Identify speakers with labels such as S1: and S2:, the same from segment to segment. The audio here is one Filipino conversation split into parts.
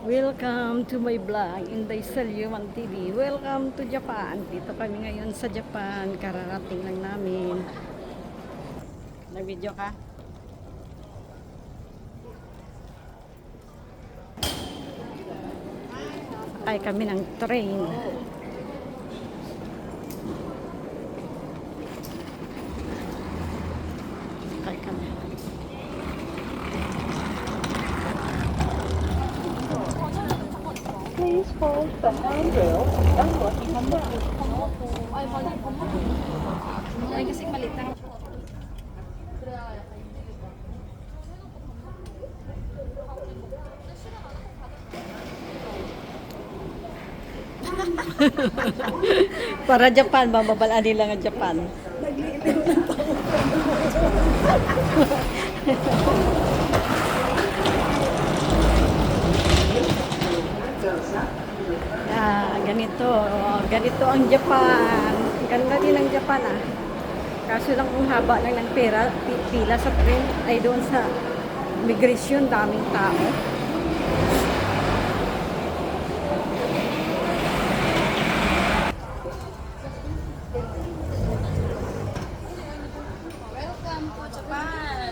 S1: Welcome to my vlog, Inday Salyuman TV. Welcome to Japan. Dito kami ngayon sa Japan. Kararating lang namin. Nag-video ka? Sakay kami ng train. Sakay kami.
S2: Please hold the handrail and watch your back.
S3: Ay, kasi malit lang.
S1: Para Japan, mababalaan nila ng Japan. Ganito ang Japan. Ganda din ang Japan ah. Kaso lang ang haba lang ng pila sa train ay doon sa migration, daming tao.
S3: Welcome to Japan!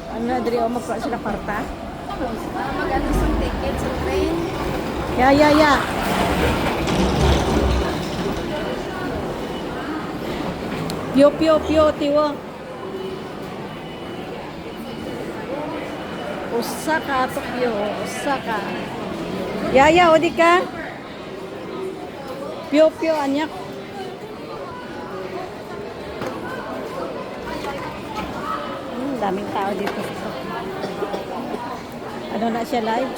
S1: Ano na, Dri, o magpa sila parta?
S3: Para mag-ano sa ticket sa train.
S1: Ya. Pyo, tiwo. Osaka, Tokyo, Osaka. Ya, odi ka? Pyo, anyak. Daming tao dito. Ano na siya live?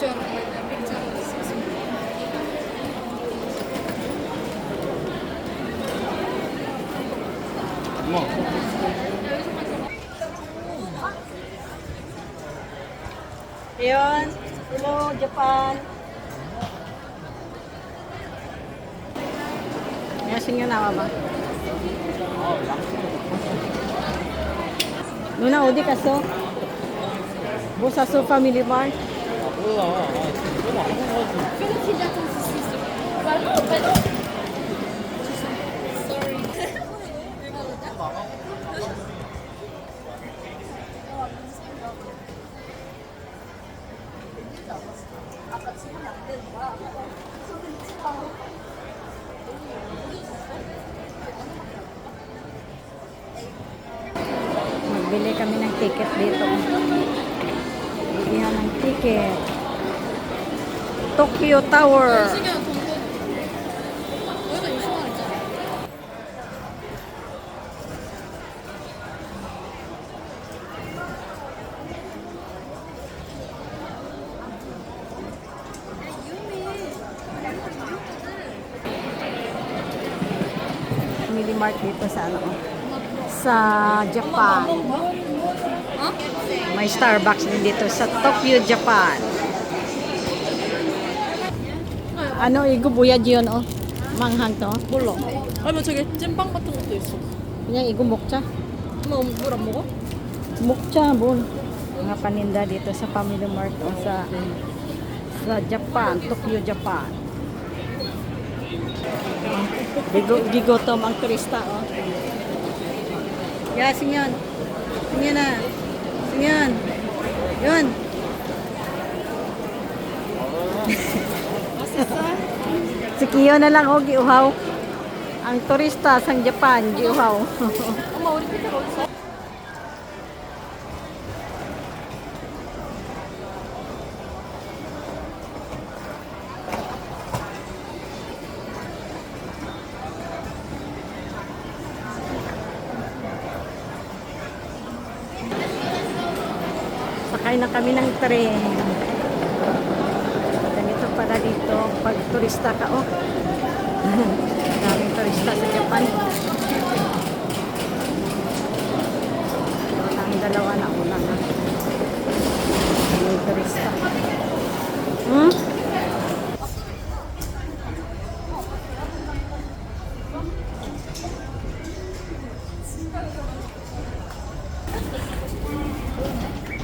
S1: Yun. Hello, Japan. Yasin nga nawa ba? Nuna, odi kaso? Busaso Family Mart. Magbili kami ng ticket dito. Bilihan ng ticket. Tokyo Tower.
S3: 여기도 유명한 있잖아.
S1: Family Mart dito sa ano? Sa Japan. May Starbucks din dito sa Tokyo, Japan. Ano, 이거 뭐야, 지연? 망한 또.
S3: 몰라. 아니면 저기 찐빵 같은 것도 있어.
S1: 그냥 이거 먹자.
S3: 엄마 물 안 먹어?
S1: Mukcha, bon. Mga paninda dito sa Family Mart o sa Japan, Tokyo, Japan. Gigotom ang turista, oh. Ya, sinyan. Sinyan na. Sinyan. Yun. Si Kiyo na lang, oh, giuhaw. Ang turista sa Japan, giuhaw.
S3: 엄마 우리 피자 어딨어?
S1: Sakay na kami ng tren. Ganito pala dito pag turista ka, oh. Daming turista sa Japan. Ang dalawa na una na. Daming turista.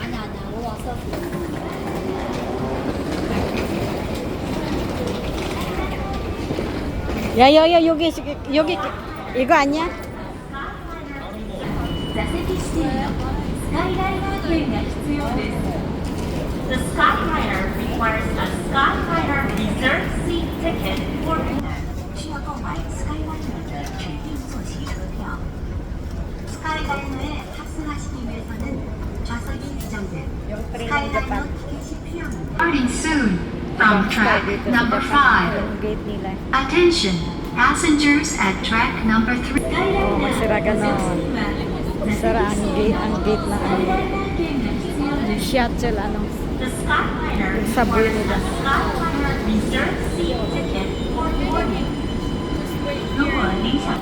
S3: 아니야.
S1: 야, 여기 이거 아니야?
S2: 座席指定のスカイライナー券が必要です。The Skyliner requires a Skyliner reserve seat ticket for 需要购买スカイライナー的指定座席车票. 스카이라이너에 탑승하시기 위해서는 좌석이 지정된 스카이라이너 티켓이 필요합니다.
S4: Starting soon from track number 5.
S1: Yung gate nila.
S4: Attention, passengers at track number 3.
S1: Oh, magsara ganon. Magsara ang gate na ano. Shuttle ano.
S2: The Skyliner
S1: Yung subway
S2: requires
S1: nila.
S2: a Skyliner reserve seat ticket for boarding. 如果您想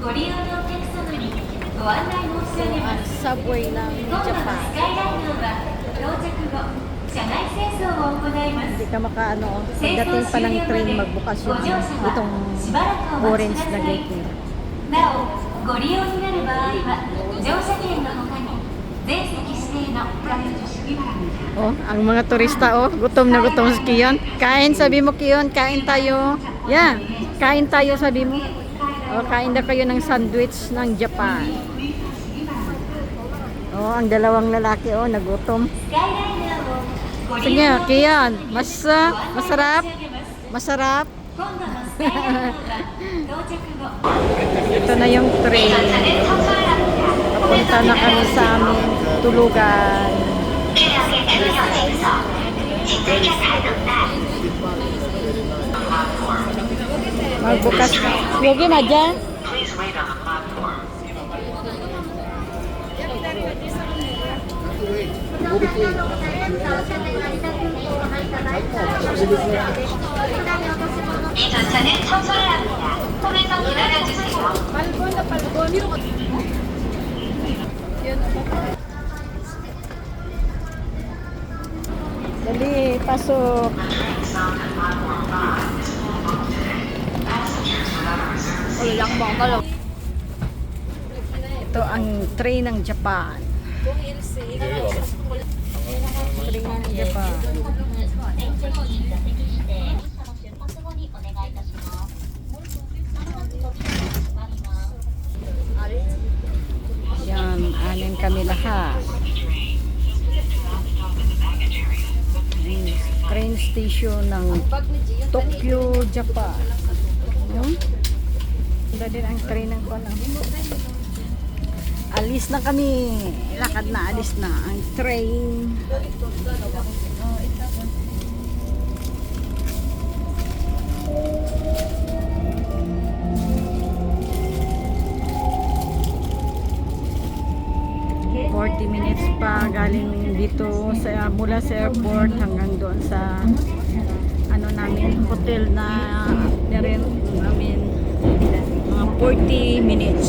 S2: ご利用のお客様にご案内申し上げま
S1: Ang
S2: す。
S1: subway ng
S2: 今度のス
S1: Japan.
S2: カイライナーは到着後、車内清掃を行います。
S1: Hindi ka makaano.
S2: 清掃
S1: Pagdating pa
S2: 終
S1: ng
S2: 了ま
S1: train
S2: で
S1: magbukas
S2: ご
S1: yung
S2: 乗車
S1: itong
S2: はしばらくお待ち
S1: orange
S2: くだ
S1: na
S2: さい
S1: gate nila.
S2: なお、ご利用になる場合は乗車券の他に全席指定のプライベート式が
S1: Oh, ang mga turista oh, gutom na gutom si Kiyon. Kain, sabi mo Kiyon, kain tayo. Yeah, kain tayo sabi mo. Oh, kain na kayo ng sandwich ng Japan. Oh, ang dalawang lalaki oh, nagutom.
S2: スカイライナーをご利
S1: Sige,
S2: 用のお客様
S1: Kiyon,
S2: に
S1: masarap?
S2: 申し上げます
S1: Masarap?
S2: 今度のスカイライナーは到着後
S1: Ito na yung train. Papunta na kami sa aming tulugan. Magbukas na. Yogi na dyan?
S2: 이 전차는 청소를 합니다. 홈에서 기다려주세요.
S1: Dali, pasok. Ito ang train ng Japan. Train ng Japan. Yan, anin kami lahat. Train station ng Tokyo, Japan. Ganda din ang train ng kono. Alis na kami. Lakad na, alis na ang train. 40 minutes pa galing dito sa mula sa airport hanggang doon sa ano namin hotel na nirent namin mga 40 minutes.